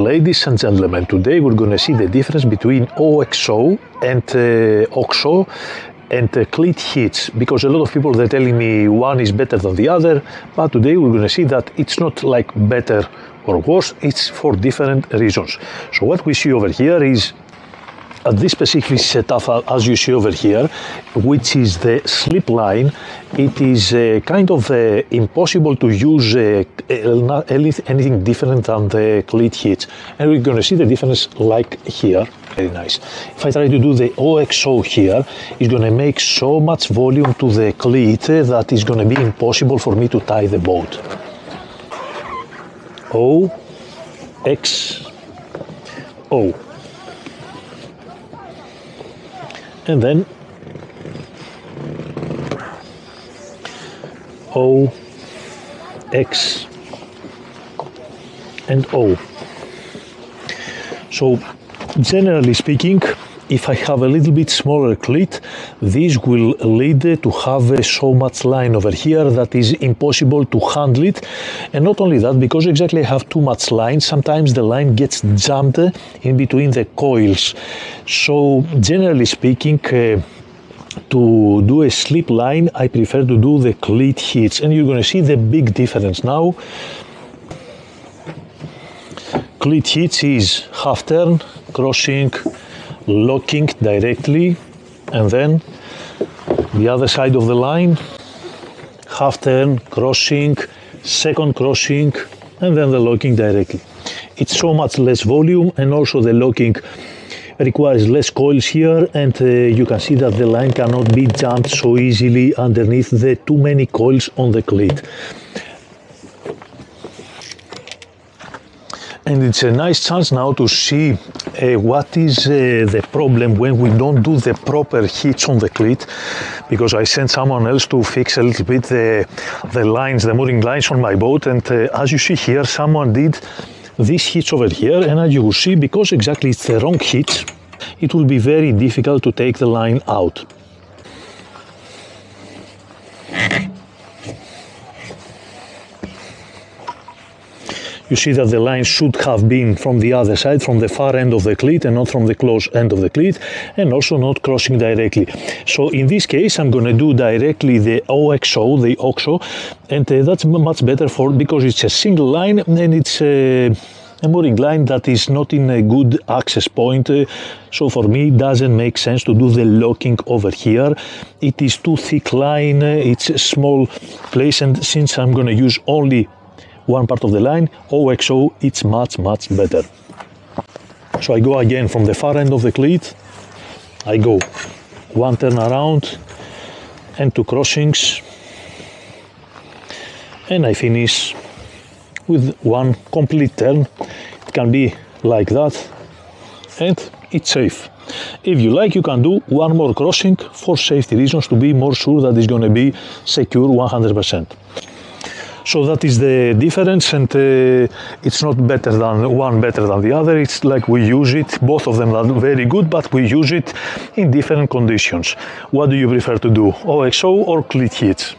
Ladies and gentlemen, today we're going to see the difference between OXO and OXO and Cleat Hitch, because a lot of people, they're telling me one is better than the other, but today we're going to see that it's not like better or worse, it's for different reasons. So what we see over here is at this specific setup, as you see over here, which is the slip line, it is kind of impossible to use anything different than the Cleat Hitch. And we're going to see the difference like here. Very nice. If I try to do the OXO here, it's going to make so much volume to the cleat that it's going to be impossible for me to tie the boat. O, X, O. And then O, X, and O. So generally speaking, if I have a little bit smaller cleat, this will lead to have so much line over here that is impossible to handle it. And not only that, because exactly I have too much line, sometimes the line gets jammed in between the coils. So generally speaking, to do a slip line, I prefer to do the Cleat Hitch, and you're going to see the big difference now. Cleat Hitch is half turn, crossing, locking directly, and then the other side of the line, half turn, crossing, second crossing, and then the locking directly. It's so much less volume, and also the locking requires less coils here, and you can see that the line cannot be jammed so easily underneath the too many coils on the cleat. And it's a nice chance now to see what is the problem when we don't do the proper hitch on the cleat, because I sent someone else to fix a little bit the lines, the mooring lines on my boat, and as you see here, someone did this hitch over here, and as you will see, because exactly it's the wrong hitch, it will be very difficult to take the line out. You see that the line should have been from the other side, from the far end of the cleat, and not from the close end of the cleat, and also not crossing directly. So in this case, I'm going to do directly the OXO, and that's much better because it's a single line, and it's a mooring line that is not in a good access point. So for me, it doesn't make sense to do the locking over here. It is too thick line, it's a small place, and since I'm going to use only one part of the line, OXO, it's much better. So I go again from the far end of the cleat, I go one turn around and two crossings, and I finish with one complete turn. It can be like that, and it's safe. If you like, you can do one more crossing for safety reasons, to be more sure that it's going to be secure 100%. So that is the difference, and it's not better than one better than the other. It's like we use it, both of them are very good, but we use it in different conditions. What do you prefer to do, OXO or Cleat Hitch?